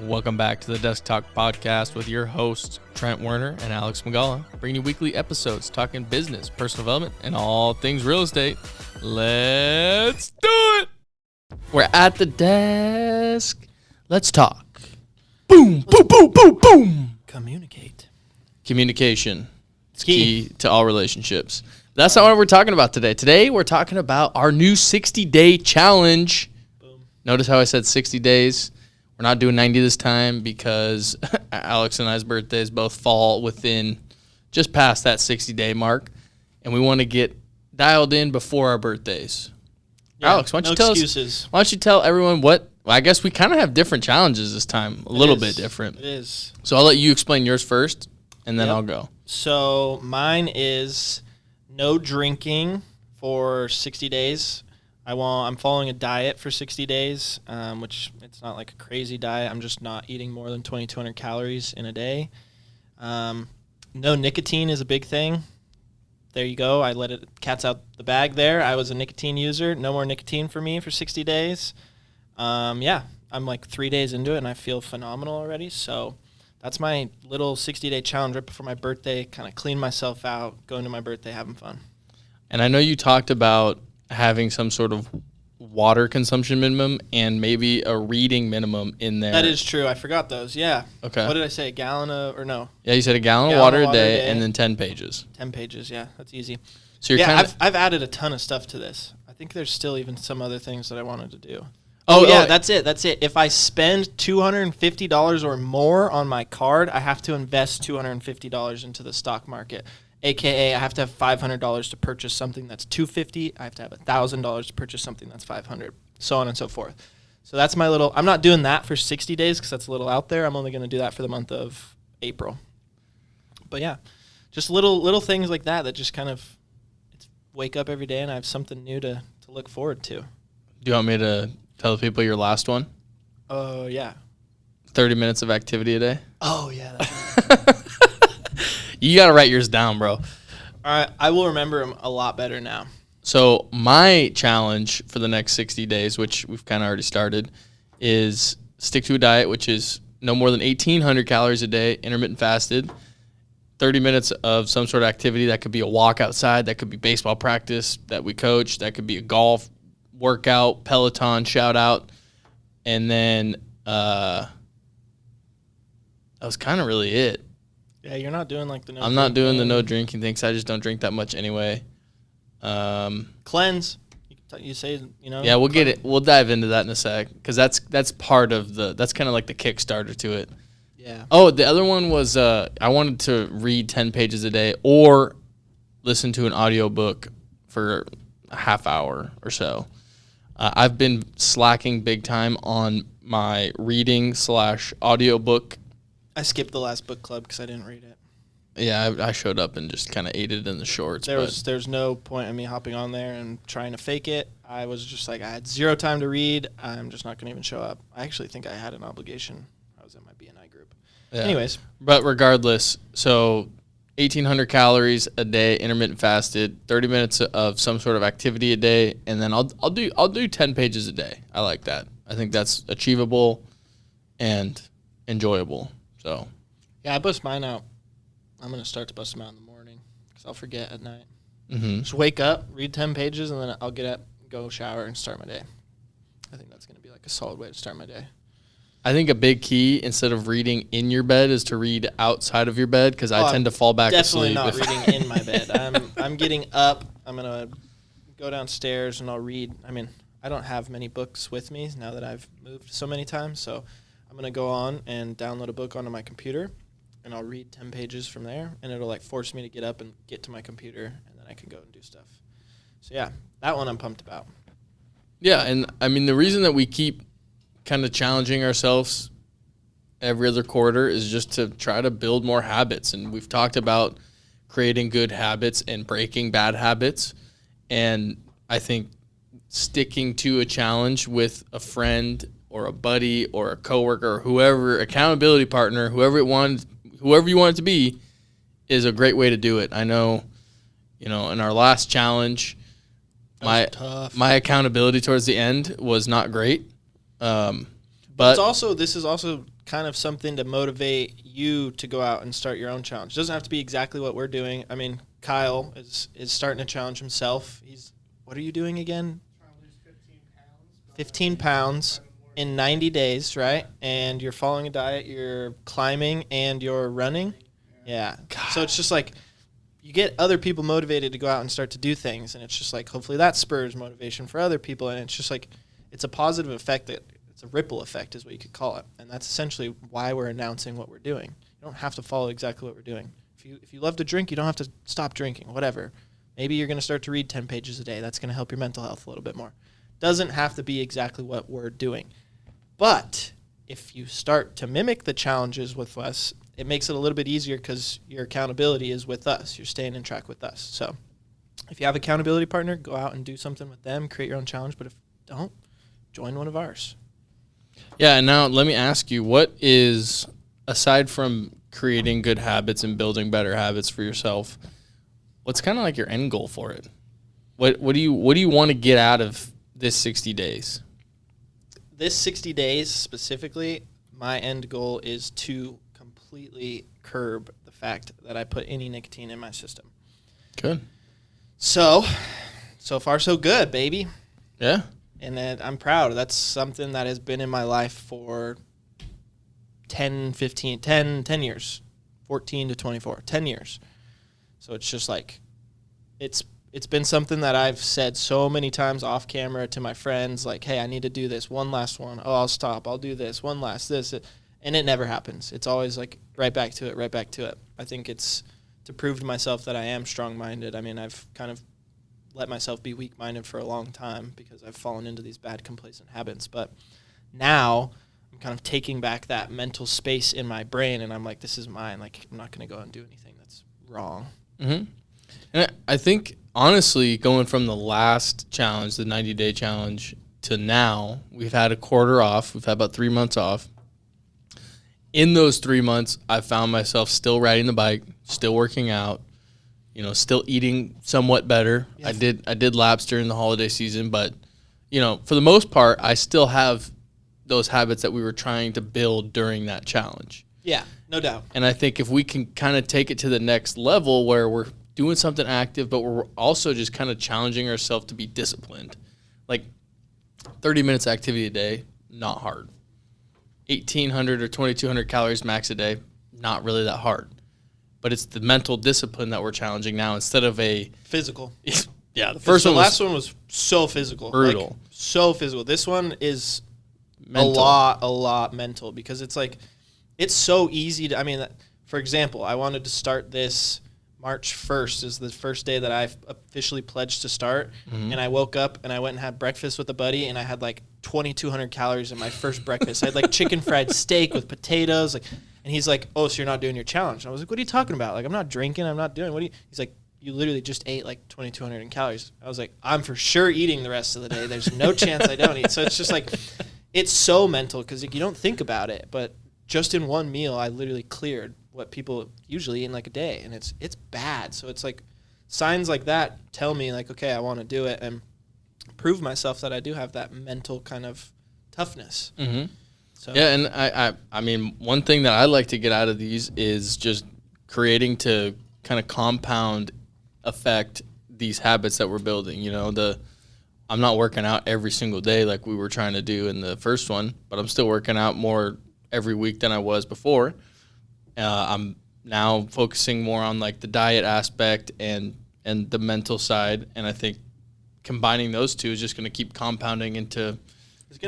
Welcome back to the Desk Talk Podcast with your hosts, Trent Werner and Alex Magala, bringing you weekly episodes talking business, personal development, and all things real estate. Let's do it! We're at the desk. Let's talk. Boom, boom, boom, boom, boom. Communicate. Communication. It's key to all relationships. That's not what we're talking about today. Today, we're talking about our new 60-day challenge. Boom. Notice how I said 60 days. We're not doing 90 this time because Alex and I's birthdays both fall within just past that 60-day mark, and we want to get dialed in before our birthdays. Yeah, Alex, why don't you tell everyone what? Well, I guess we kind of have different challenges this time, a little bit different. It is. So I'll let you explain yours first, and then I'll go. So mine is no drinking for 60 days. I'm following a diet for 60 days, which it's not like a crazy diet. I'm just not eating more than 2,200 calories in a day. No nicotine is a big thing. There you go. I let it cat's out the bag there. I was a nicotine user. No more nicotine for me for 60 days. I'm like 3 days into it, and I feel phenomenal already. So that's my little 60-day challenge right before my birthday, kind of clean myself out, go into my birthday having fun. And I know you talked about having some sort of water consumption minimum and maybe a reading minimum in there. That is true. I forgot those. Yeah. Okay. What did I say? A gallon of, or no? Yeah, you said a gallon of water a day and then 10 pages. 10 pages. Yeah, that's easy. So you're I've added a ton of stuff to this. I think there's still even some other things that I wanted to do. That's it. If I spend $250 or more on my card, I have to invest $250 into the stock market. AKA, I have to have $500 to purchase something that's $250. I have to have $1,000 to purchase something that's $500, so on and so forth. So that's my little. I'm not doing that for 60 days because that's a little out there. I'm only going to do that for the month of April. But yeah, just little things like that just kind of wake up every day and I have something new to look forward to. Do you want me to tell the people your last one? Oh, yeah. 30 minutes of activity a day? Oh, yeah. That's right. You got to write yours down, bro. All right. I will remember them a lot better now. So my challenge for the next 60 days, which we've kind of already started, is stick to a diet, which is no more than 1,800 calories a day, intermittent fasted, 30 minutes of some sort of activity. That could be a walk outside. That could be baseball practice that we coach. That could be a golf workout, Peloton shout out. And then that was kind of really it. Yeah, you're not doing like the no. I'm not doing the no drinking thing because I just don't drink that much anyway. Cleanse. You say, Yeah, we'll get it. We'll dive into that in a sec because that's part of that's kind of like the Kickstarter to it. Yeah. Oh, the other one was I wanted to read 10 pages a day or listen to an audiobook for a half hour or so. I've been slacking big time on my reading / audiobook. I skipped the last book club because I didn't read it. Yeah, I showed up and just kind of ate it in the shorts. There's no point in me hopping on there and trying to fake it. I was just like, I had zero time to read. I'm just not going to even show up. I actually think I had an obligation. I was in my BNI group. Yeah. Anyways. But regardless, so 1,800 calories a day, intermittent fasted, 30 minutes of some sort of activity a day, and then I'll do 10 pages a day. I like that. I think that's achievable and enjoyable. So. Yeah, I bust mine out. I'm going to start to bust them out in the morning because I'll forget at night. Mm-hmm. Just wake up, read 10 pages, and then I'll get up, go shower, and start my day. I think that's going to be like a solid way to start my day. I think a big key, instead of reading in your bed, is to read outside of your bed because I tend to fall back asleep. Definitely not reading in my bed. I'm getting up. I'm going to go downstairs, and I'll read. I mean, I don't have many books with me now that I've moved so many times, so I'm going to go on and download a book onto my computer. And I'll read 10 pages from there, and it'll like force me to get up and get to my computer, and then I can go and do stuff. So yeah, that one I'm pumped about. Yeah, and I mean the reason that we keep kind of challenging ourselves every other quarter is just to try to build more habits. And we've talked about creating good habits and breaking bad habits. And I think sticking to a challenge with a friend or a buddy or a coworker or whoever, accountability partner, whoever you want it to be, is a great way to do it. I know, in our last challenge, my accountability towards the end was not great. But this is also kind of something to motivate you to go out and start your own challenge. It doesn't have to be exactly what we're doing. I mean, Kyle is starting to challenge himself. What are you doing again? Trying to lose 15 pounds. 15 pounds in 90 days, right? And you're following a diet, you're climbing, and you're running. Yeah. So it's just like you get other people motivated to go out and start to do things, and it's just like hopefully that spurs motivation for other people, and it's just like it's a positive effect. It's a ripple effect is what you could call it, and that's essentially why we're announcing what we're doing. You don't have to follow exactly what we're doing. If you love to drink, you don't have to stop drinking, whatever. Maybe you're going to start to read 10 pages a day. That's going to help your mental health a little bit more. Doesn't have to be exactly what we're doing. But if you start to mimic the challenges with us, it makes it a little bit easier because your accountability is with us. You're staying in track with us. So if you have an accountability partner, go out and do something with them, create your own challenge. But if you don't, join one of ours. Yeah, and now let me ask you, what is, aside from creating good habits and building better habits for yourself, what's kind of like your end goal for it? What do you want to get out of this 60 days? This 60 days specifically, my end goal is to completely curb the fact that I put any nicotine in my system. Good. So far so good, baby. Yeah. And I'm proud. That's something that has been in my life for 10 years, 14 to 24, 10 years. So it's just like, it's been something that I've said so many times off camera to my friends, like, hey, I need to do this, one last one. Oh, I'll stop. I'll do this, one last this. And it never happens. It's always like right back to it. I think it's to prove to myself that I am strong-minded. I mean, I've kind of let myself be weak-minded for a long time because I've fallen into these bad complacent habits. But now I'm kind of taking back that mental space in my brain, and I'm like, this is mine. Like, I'm not going to go out and do anything that's wrong. Mm-hmm. And I think, honestly, going from the last challenge, the 90-day challenge, to now, we've had a quarter off. We've had about 3 months off. In those 3 months, I found myself still riding the bike, still working out, still eating somewhat better. Yeah. I did laps during the holiday season, but, for the most part, I still have those habits that we were trying to build during that challenge. Yeah, no doubt. And I think if we can kind of take it to the next level where we're doing something active, but we're also just kind of challenging ourselves to be disciplined. Like 30 minutes activity a day, not hard. 1,800 or 2,200 calories max a day, not really that hard. But it's the mental discipline that we're challenging now instead of a physical. Yeah, the last one was so physical. Brutal. Like, so physical. This one is mental. a lot mental because it's like, it's so easy to, for example, I wanted to start this March 1st is the first day that I've officially pledged to start. Mm-hmm. And I woke up and I went and had breakfast with a buddy and I had like 2,200 calories in my first breakfast. I had like chicken fried steak with potatoes. And he's like, oh, so you're not doing your challenge. And I was like, what are you talking about? Like, I'm not drinking. I'm not doing, he's like, you literally just ate like 2,200 calories. I was like, I'm for sure eating the rest of the day. There's no chance I don't eat. So it's just like, it's so mental because you don't think about it. But just in one meal, I literally cleared what people usually eat in like a day. And it's bad. So it's like signs like that tell me like, okay, I want to do it and prove myself that I do have that mental kind of toughness. Mm-hmm. So. Yeah, and I mean, one thing that I like to get out of these is just creating to kind of compound affect these habits that we're building. I'm not working out every single day like we were trying to do in the first one, but I'm still working out more every week than I was before. I'm now focusing more on like the diet aspect and the mental side, and I think combining those two is just going to keep compounding into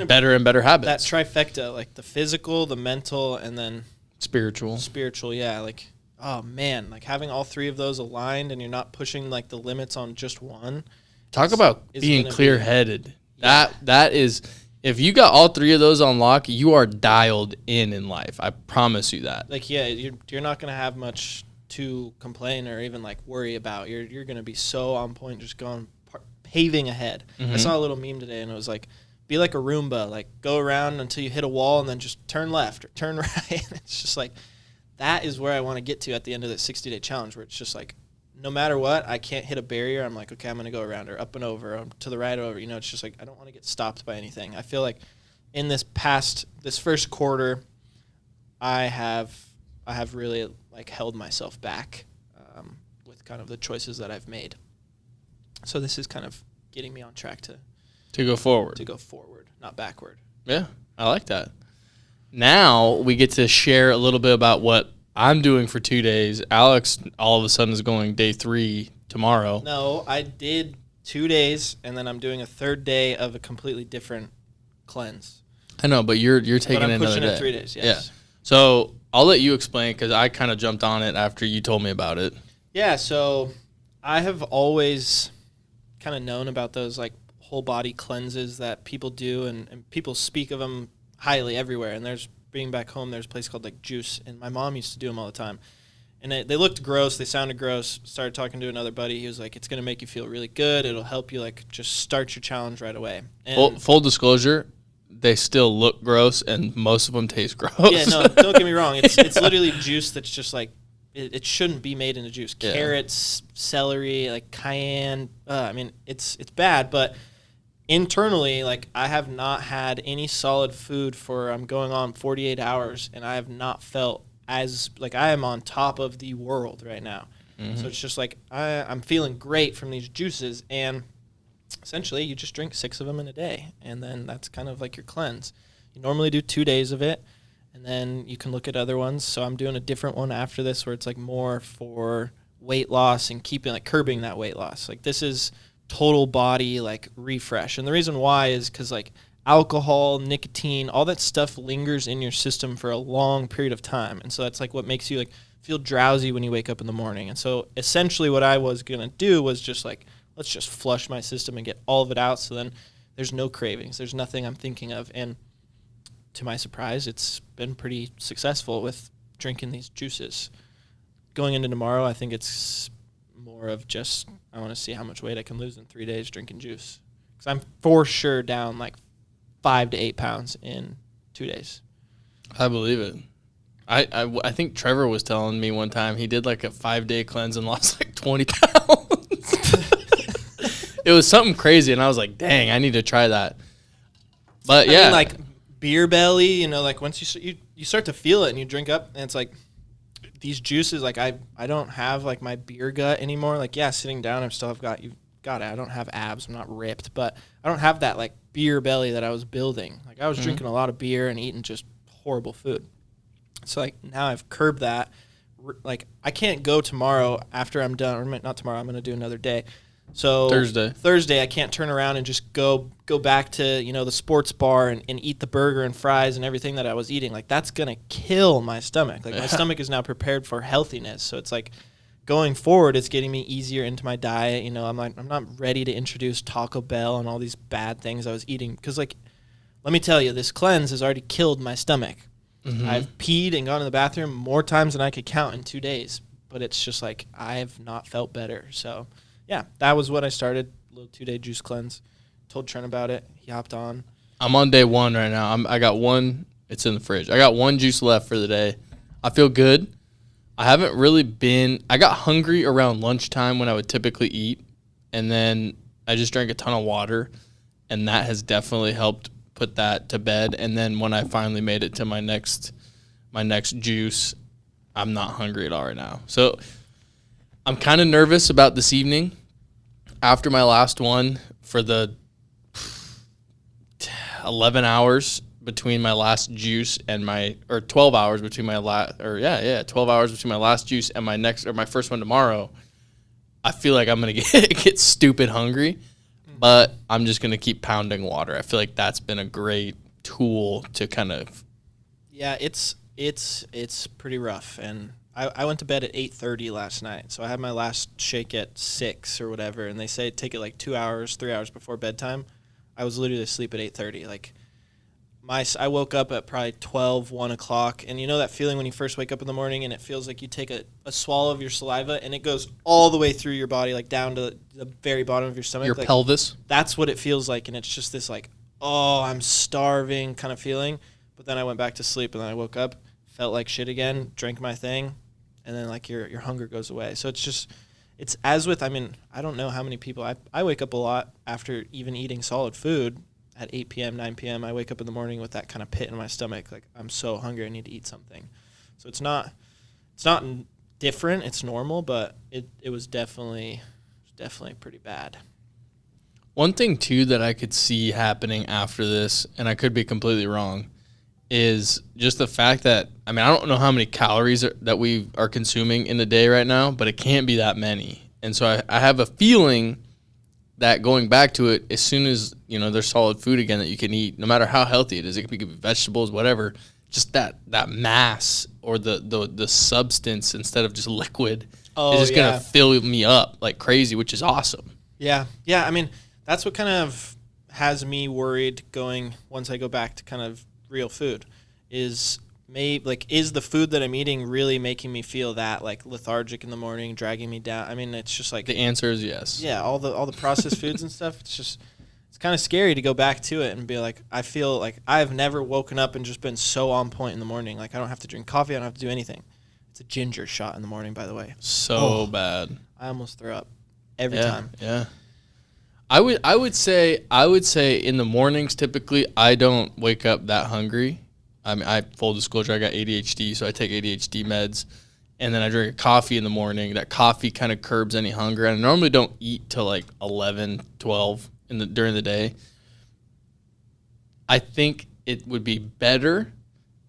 better and better habits. That trifecta, like the physical, the mental, and then spiritual. Yeah, like, oh man, like having all three of those aligned and you're not pushing like the limits on just one. Talk about being clear-headed. Yeah. That is, if you got all three of those on lock, you are dialed in life. I promise you that. Like, yeah, you're not going to have much to complain or even like worry about. You're going to be so on point, just going paving ahead. Mm-hmm. I saw a little meme today and it was like, be like a Roomba, like go around until you hit a wall and then just turn left or turn right. It's just like, that is where I want to get to at the end of that 60-day challenge, where it's just like, no matter what, I can't hit a barrier. I'm like, okay, I'm going to go around or up and over or to the right over. It's just like, I don't want to get stopped by anything. I feel like in this first quarter, I have really like held myself back with kind of the choices that I've made. So this is kind of getting me on track to go forward. To go forward, not backward. Yeah, I like that. Now we get to share a little bit about what I'm doing for 2 days. Alex all of a sudden is going day 3 tomorrow. No, I did 2 days, and then I'm doing a third day of a completely different cleanse. I know, but you're taking but I'm another pushing day. it 3 days, yes. Yeah. So I'll let you explain because I kind of jumped on it after you told me about it. Yeah, so I have always kind of known about those like whole body cleanses that people do, and people speak of them highly everywhere. And there's, being back home, there's a place called like Juice, and my mom used to do them all the time. And they looked gross. They sounded gross. Started talking to another buddy. He was like, it's going to make you feel really good. It'll help you like just start your challenge right away. And Full disclosure, they still look gross, and most of them taste gross. Yeah, no, don't get me wrong. It's literally juice that's just like, it shouldn't be made into juice. Yeah. Carrots, celery, like cayenne. I mean, it's bad, but internally, like I have not had any solid food for, I'm going on 48 hours, and I have not felt as like I am on top of the world right now. So it's just like I'm feeling great from these juices, and essentially you just drink 6 of them in a day, and then that's kind of like your cleanse. You normally do 2 days of it, and then you can look at other ones. So I'm doing a different one after this where it's like more for weight loss and keeping like curbing that weight loss. Like this is total body like refresh. And the reason why is because like alcohol, nicotine, all that stuff lingers in your system for a long period of time. And so that's like what makes you like feel drowsy when you wake up in the morning. And so essentially what I was going to do was just like, let's just flush my system and get all of it out. So then there's no cravings. There's nothing I'm thinking of. And to my surprise, it's been pretty successful with drinking these juices. Going into tomorrow, I think it's more of just, I want to see how much weight I can lose in 3 days drinking juice. Because I'm for sure down like 5 to 8 pounds in 2 days. I believe it. I think Trevor was telling me one time he did like a 5-day cleanse and lost like 20 pounds. It was something crazy, and I was like, dang, I need to try that. But yeah. I mean, like beer belly, you know, like once you start to feel it and you drink up, and it's like these juices, like I don't have like my beer gut anymore. Like, yeah, sitting down, I still have got it. I don't have abs. I'm not ripped, but I don't have that like beer belly that I was building. Like I was drinking a lot of beer and eating just horrible food. So like now I've curbed that. Like I can't go tomorrow after I'm done, or not tomorrow. I'm going to do another day. So Thursday I can't turn around and just go back to, you know, the sports bar and eat the burger and fries and everything that I was eating. Like that's going to kill my stomach. Like my stomach is now prepared for healthiness. So it's like going forward, it's getting me easier into my diet. You know, I'm not ready to introduce Taco Bell and all these bad things I was eating. Because like, let me tell you, this cleanse has already killed my stomach. I've peed and gone to the bathroom more times than I could count in 2 days. But it's just like, I've not felt better. So yeah, that was what I started, a little 2-day juice cleanse. Told Trent about it. He hopped on. I'm on day 1 right now. I got one. It's in the fridge. I got one juice left for the day. I feel good. I haven't really been. I got hungry around lunchtime when I would typically eat, and then I just drank a ton of water, and that has definitely helped put that to bed. And then when I finally made it to my next juice, I'm not hungry at all right now. So I'm kind of nervous about this evening. After my last one, for the 11 hours between my last juice and 12 hours between my 12 hours between my last juice and my first one tomorrow, I feel like I'm going to get stupid hungry, but I'm just going to keep pounding water. I feel like that's been a great tool to kind of. Yeah, it's pretty rough, and I went to bed at 8:30 last night, so I had my last shake at 6 or whatever, and they say take it like 2 hours, 3 hours before bedtime. I was literally asleep at 8:30. Like I woke up at probably 12, 1 o'clock, and you know that feeling when you first wake up in the morning and it feels like you take a swallow of your saliva and it goes all the way through your body, like down to the very bottom of your stomach. Your like, pelvis? That's what it feels like, and it's just this like, oh, I'm starving kind of feeling. But then I went back to sleep, and then I woke up, felt like shit again, drank my thing, and then like your hunger goes away. So it's as with, I mean, I don't know how many people, I wake up a lot after even eating solid food, at 8 p.m., 9 p.m., I wake up in the morning with that kind of pit in my stomach. Like, I'm so hungry, I need to eat something. So it's not different. It's normal, but it was definitely pretty bad. One thing, too, that I could see happening after this, and I could be completely wrong, is just the fact that, I mean, I don't know how many calories that we are consuming in a day right now, but it can't be that many. And so I have a feeling that going back to it, as soon as, there's solid food again that you can eat, no matter how healthy it is, it could be vegetables, whatever, just that mass or the substance instead of just liquid is just going to fill me up like crazy, which is awesome. Yeah. Yeah. I mean, that's what kind of has me worried going once I go back to kind of real food is is the food that I'm eating really making me feel that like lethargic in the morning, dragging me down? I mean, it's just like the answer is yes. Yeah, all the processed foods and stuff. It's kind of scary to go back to it and be like, I feel like I've never woken up and just been so on point in the morning. Like, I don't have to drink coffee. I don't have to do anything. It's a ginger shot in the morning, by the way. So bad. I almost throw up every time. Yeah. I would say in the mornings typically I don't wake up that hungry. I mean, full disclosure, I got ADHD, so I take ADHD meds, and then I drink a coffee in the morning. That coffee kind of curbs any hunger, and I normally don't eat till like 11, 12 during the day. I think it would be better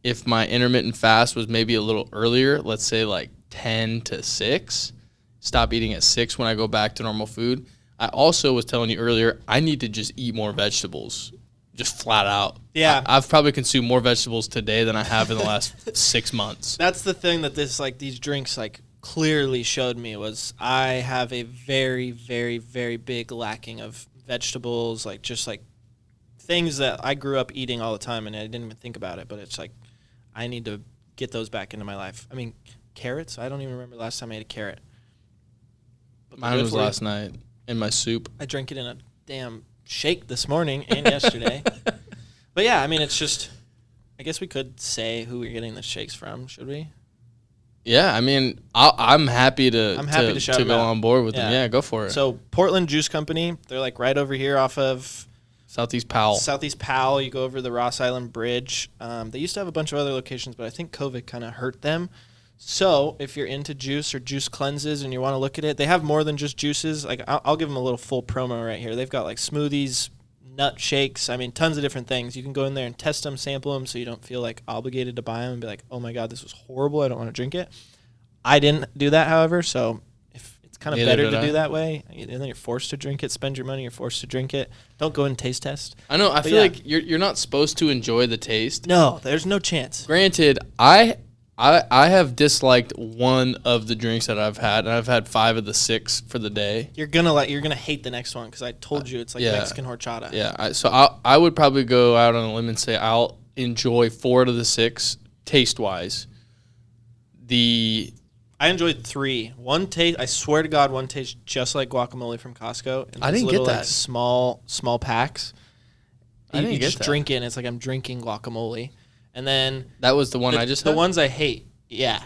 if my intermittent fast was maybe a little earlier, let's say like 10 to 6. Stop eating at 6 when I go back to normal food. I also was telling you earlier, I need to just eat more vegetables. Just flat out. Yeah. I've probably consumed more vegetables today than I have in the last 6 months. That's the thing that these drinks clearly showed me was I have a very, very, very big lacking of vegetables, just things that I grew up eating all the time and I didn't even think about it, but it's like I need to get those back into my life. I mean, carrots, I don't even remember the last time I ate a carrot. Mine was last night in my soup. I drank it in a damn shake this morning and yesterday. But yeah, I mean, it's just, I guess we could say who we're getting the shakes from, should we? Yeah, I mean, I'm happy to go on board with them. Yeah, go for it. So Portland Juice Company, they're right over here off of Southeast Powell. You go over the Ross Island Bridge. They used to have a bunch of other locations, but I think COVID kind of hurt them. So if you're into juice or juice cleanses and you want to look at it, they have more than just juices. I'll give them a little full promo right here. They've got smoothies, nut shakes. I mean, tons of different things. You can go in there and test them, sample them, so you don't feel obligated to buy them and be like, oh my God, this was horrible. I don't want to drink it. I didn't do that, however, so if it's kind of better to do that way, and then you're forced to drink it, spend your money, you're forced to drink it. Don't go and taste test. I know. I feel like you're not supposed to enjoy the taste. No, there's no chance. Granted, I have disliked one of the drinks that I've had, and I've had 5 of the 6 for the day. You're gonna hate the next one because I told you it's Mexican horchata. Yeah, so I would probably go out on a limb and say I'll enjoy 4 out of the 6 taste wise. I enjoyed 3. One taste, I swear to God, one tastes just like guacamole from Costco. I didn't get that. Small packs. You just drink it, and it's like I'm drinking guacamole. And then that was the one I just had? The ones I hate. Yeah.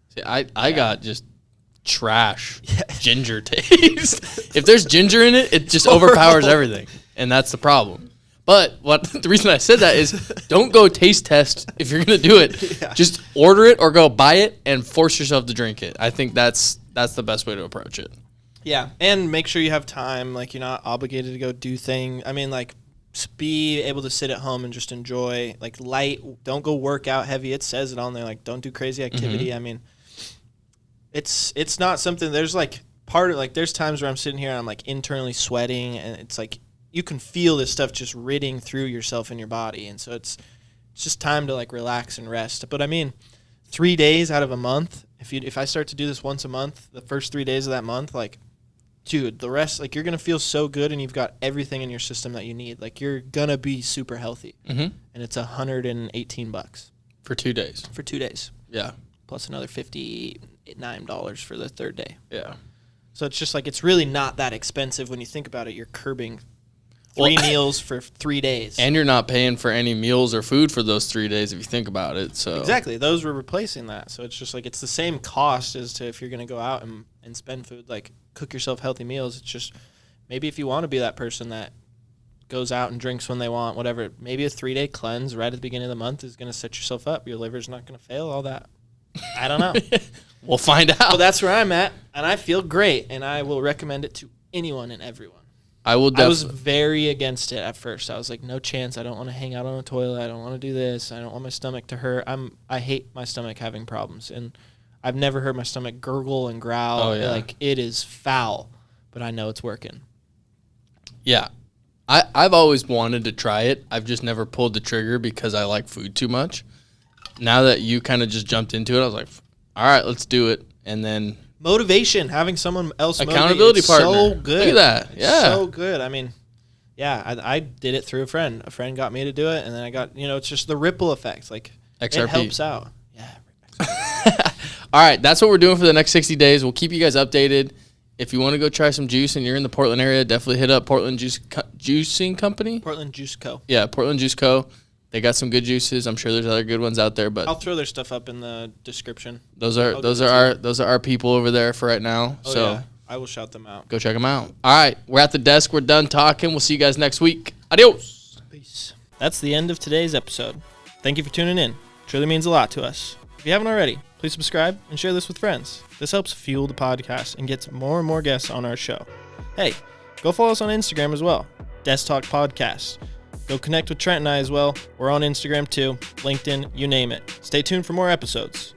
See, I got just trash ginger taste. If there's ginger in it, it just overpowers everything, and that's the problem. But the reason I said that is don't go taste test if you're gonna do it. Yeah. Just order it or go buy it and force yourself to drink it. I think that's the best way to approach it. Yeah, and make sure you have time. You're not obligated to go do things. I mean, be able to sit at home and just enjoy light. Don't go work out heavy. It says it on there. Don't do crazy activity. Mm-hmm. I mean, it's not something. There's there's times where I'm sitting here and I'm internally sweating, and it's you can feel this stuff just ridding through yourself and your body, and so it's just time to relax and rest. But I mean, 3 days out of a month. If I start to do this once a month, the first 3 days of that month, dude, the rest, you're going to feel so good and you've got everything in your system that you need. You're going to be super healthy. Mm-hmm. And it's $118. For 2 days. For 2 days. Yeah. Plus another $59 for the third day. Yeah. So it's just it's really not that expensive when you think about it. You're curbing 3 meals for 3 days. And you're not paying for any meals or food for those 3 days if you think about it. So exactly. Those were replacing that. So it's just it's the same cost as to if you're going to go out and spend food, cook yourself healthy meals. It's just maybe if you want to be that person that goes out and drinks when they want, whatever. Maybe a 3-day cleanse right at the beginning of the month is going to set yourself up. Your liver's not going to fail, all that. I don't know. We'll find out. Well, that's where I'm at, and I feel great, and I will recommend it to anyone and everyone. I was very against it at first. I was like, no chance. I don't want to hang out on a toilet. I don't want to do this. I don't want my stomach to hurt. I hate my stomach having problems, and I've never heard my stomach gurgle and growl. Oh, yeah. Like, it is foul, but I know it's working. Yeah. I've always wanted to try it. I've just never pulled the trigger because I like food too much. Now that you kind of just jumped into it, I was like, all right, let's do it. And then motivation, having someone else accountability partner. So good. Look at that. Yeah. So good. I mean, yeah, I did it through a friend. A friend got me to do it, and then I got, it's just the ripple effect. Like, XRP. It helps out. Yeah. All right, that's what we're doing for the next 60 days. We'll keep you guys updated. If you want to go try some juice and you're in the Portland area, definitely hit up Portland Juicing Company. Portland Juice Co. Yeah, Portland Juice Co. They got some good juices. I'm sure there's other good ones out there, but I'll throw their stuff up in the description. Those are our people over there for right now. Oh, so yeah. I will shout them out. Go check them out. All right, we're at the desk. We're done talking. We'll see you guys next week. Adios. Peace. That's the end of today's episode. Thank you for tuning in. It truly means a lot to us. If you haven't already, please subscribe and share this with friends. This helps fuel the podcast and gets more and more guests on our show. Hey, go follow us on Instagram as well. Desk Talk Podcast. Go connect with Trent and I as well. We're on Instagram too, LinkedIn, you name it. Stay tuned for more episodes.